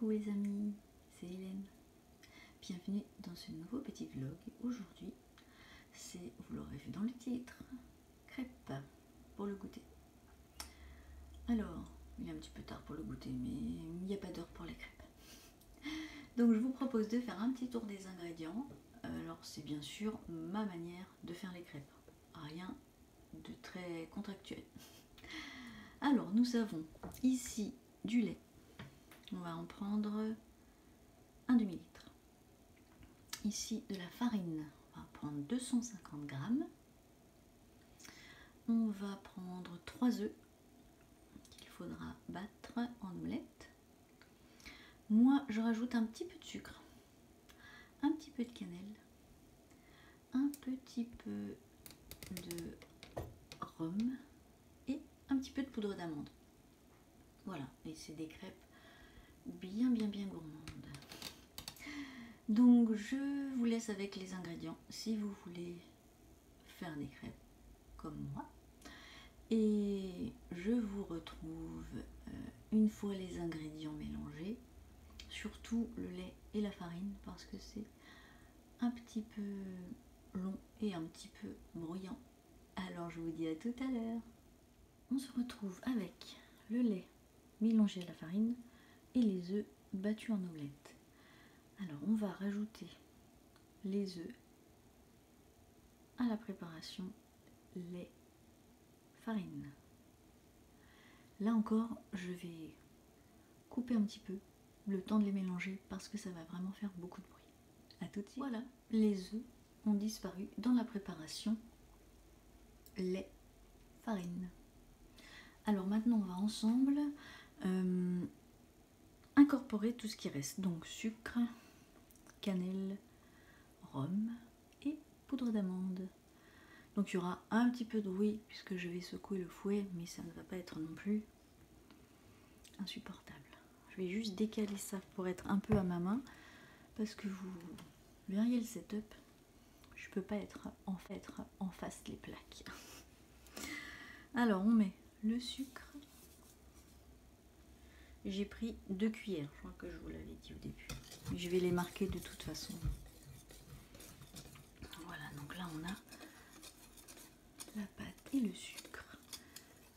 Coucou les amis, c'est Hélène. Bienvenue dans ce nouveau petit vlog. Aujourd'hui, c'est, vous l'aurez vu dans le titre, crêpes pour le goûter. Alors, il est un petit peu tard pour le goûter, mais il n'y a pas d'heure pour les crêpes. Donc je vous propose de faire un petit tour des ingrédients. Alors c'est bien sûr ma manière de faire les crêpes. Rien de très contractuel. Alors nous avons ici du lait. On va en prendre un demi-litre. Ici de la farine, on va prendre 250 grammes. On va prendre 3 œufs qu'il faudra battre en omelette. Moi je rajoute un petit peu de sucre, un petit peu de cannelle, un petit peu de rhum et un petit peu de poudre d'amande. Voilà, et c'est des crêpes bien gourmandes. Donc je vous laisse avec les ingrédients si vous voulez faire des crêpes comme moi. Et je vous retrouve une fois les ingrédients mélangés, surtout le lait et la farine parce que c'est un petit peu long et un petit peu bruyant. Alors je vous dis à tout à l'heure. On se retrouve avec le lait mélangé à la farine et les œufs battus en omelette. Alors on va rajouter les œufs à la préparation lait, farine. Là encore je vais couper un petit peu le temps de les mélanger parce que ça va vraiment faire beaucoup de bruit. A tout de suite. Voilà, les œufs ont disparu dans la préparation lait, farine. Alors maintenant on va ensemble incorporer tout ce qui reste, donc sucre, cannelle, rhum et poudre d'amande. Donc il y aura un petit peu de bruit puisque je vais secouer le fouet, mais ça ne va pas être non plus insupportable. Je vais juste décaler ça pour être un peu à ma main parce que vous verriez le setup, je peux pas être en face les plaques. Alors on met le sucre. J'ai pris 2 cuillères, je crois que je vous l'avais dit au début. Je vais les marquer de toute façon. Voilà, donc là on a la pâte et le sucre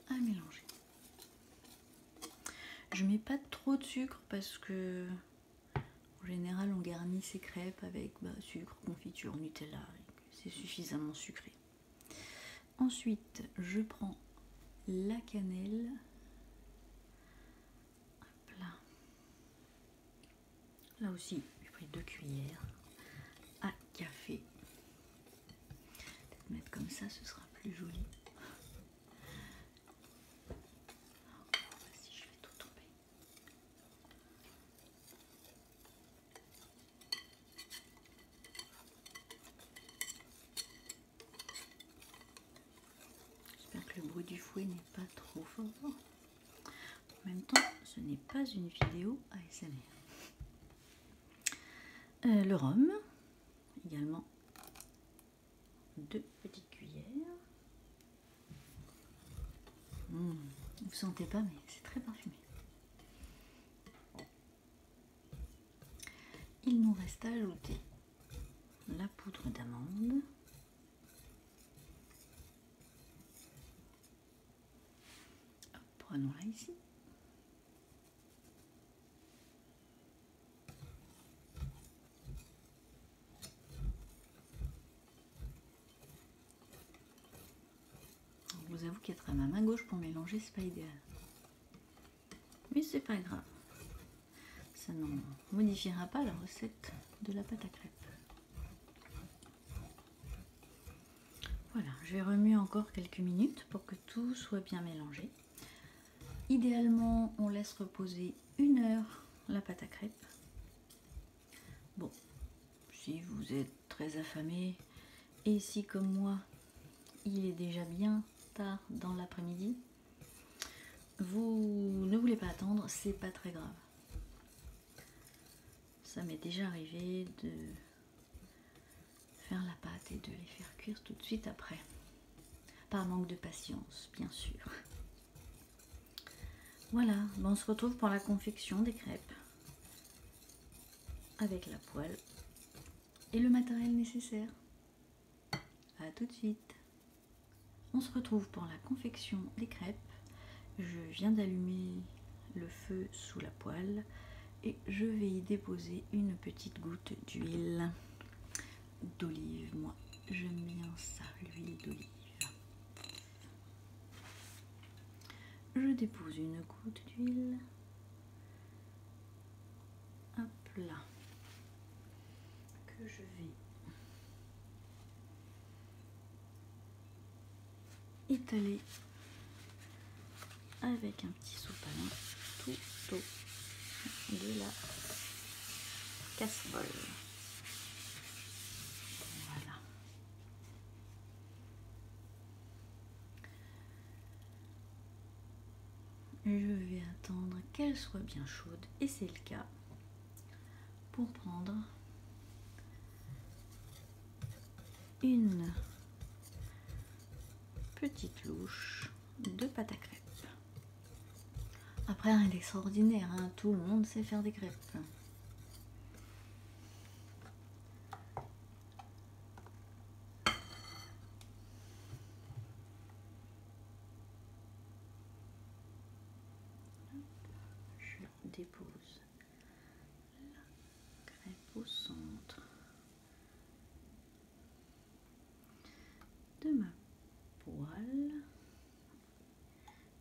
à mélanger. Je mets pas trop de sucre parce que en général on garnit ses crêpes avec sucre, confiture, Nutella, c'est suffisamment sucré. Ensuite je prends la cannelle. Hop là. Là aussi j'ai pris 2 cuillères à café. Peut-être mettre comme ça, ce sera plus joli. Si je vais tout tomber. J'espère que le bruit du fouet n'est pas trop fort. En même temps, ce n'est pas une vidéo ASMR. Le rhum, également 2 petites cuillères. Vous sentez pas, mais c'est très parfumé. Il nous reste à ajouter la poudre d'amande. Prenons-la ici. Je vous avoue qu'être à ma main gauche pour mélanger, c'est pas idéal. Mais c'est pas grave. Ça n'en modifiera pas la recette de la pâte à crêpes. Voilà, je vais remuer encore quelques minutes pour que tout soit bien mélangé. Idéalement, on laisse reposer 1 heure la pâte à crêpes. Bon, si vous êtes très affamé et si comme moi, il est déjà bien tard dans l'après-midi, vous ne voulez pas attendre, c'est pas très grave. Ça m'est déjà arrivé de faire la pâte et de les faire cuire tout de suite après. Par manque de patience, bien sûr. Voilà, on se retrouve pour la confection des crêpes. avec la poêle et le matériel nécessaire. A tout de suite. On se retrouve pour la confection des crêpes. Je viens d'allumer le feu sous la poêle et je vais y déposer une petite goutte d'huile d'olive. Moi, j'aime bien ça, l'huile d'olive. Je dépose une goutte d'huile. Hop là. Que je vais étaler avec un petit sopalin tout au de la casserole. Voilà. Je vais attendre qu'elle soit bien chaude et c'est le cas pour prendre une petite louche de pâte à crêpes. Après, rien d'extraordinaire, hein, tout le monde sait faire des crêpes. Je dépose la crêpe au centre de ma poêle.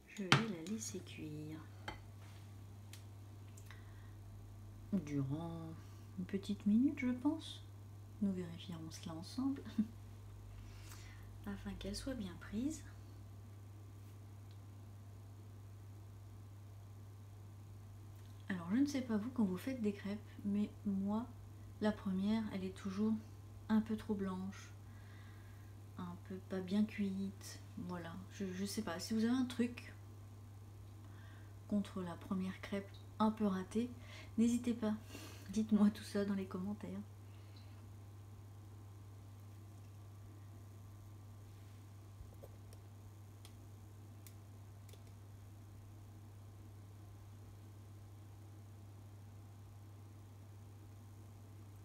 Je vais la laisser cuire durant une petite minute, je pense. Nous vérifierons cela ensemble afin qu'elle soit bien prise. Alors, je ne sais pas vous quand vous faites des crêpes, mais moi, la première, elle est toujours un peu trop blanche, un peu pas bien cuite. Voilà, je sais pas. Si vous avez un truc contre la première crêpe un peu ratée, n'hésitez pas. Dites-moi tout ça dans les commentaires.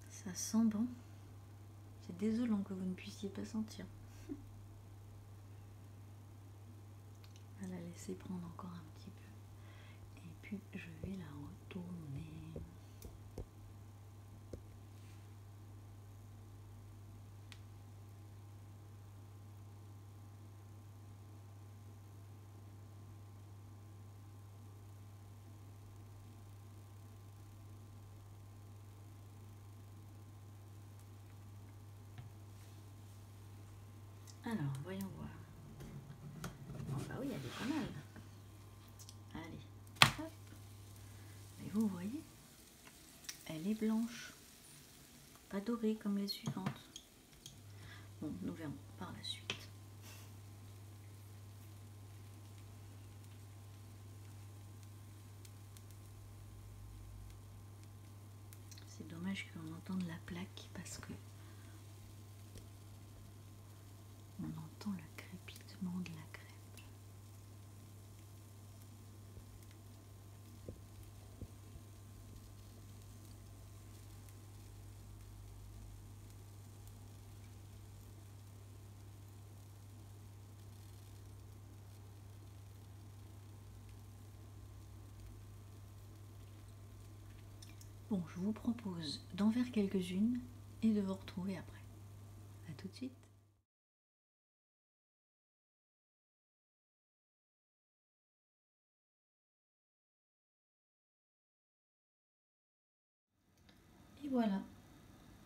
Ça sent bon. C'est désolant que vous ne puissiez pas sentir. On va la laisser prendre encore un petit peu. Et puis je vais la retourner. Alors, voyons voir. Oh bah oui, elle est pas mal. Allez, hop. Et vous voyez, elle est blanche. Pas dorée comme les suivantes. Bon, nous verrons par la suite. C'est dommage qu'on entende la plaque parce que on entend le crépitement de la crêpe. Bon, je vous propose d'en faire quelques-unes et de vous retrouver après. A tout de suite. Et voilà,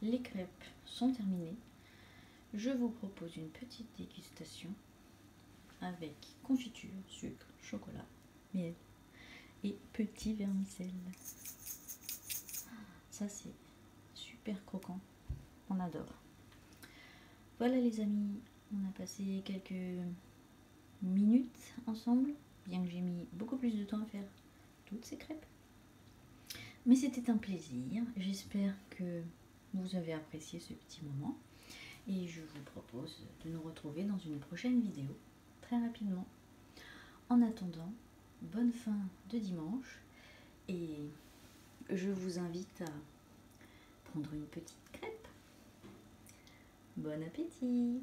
les crêpes sont terminées. Je vous propose une petite dégustation avec confiture, sucre, chocolat, miel et petit vermicelle. Ça c'est super croquant, on adore. Voilà les amis, on a passé quelques minutes ensemble, bien que j'ai mis beaucoup plus de temps à faire toutes ces crêpes. Mais c'était un plaisir, j'espère que vous avez apprécié ce petit moment et je vous propose de nous retrouver dans une prochaine vidéo très rapidement. En attendant, bonne fin de dimanche et je vous invite à pondre une petite crêpe. Bon appétit!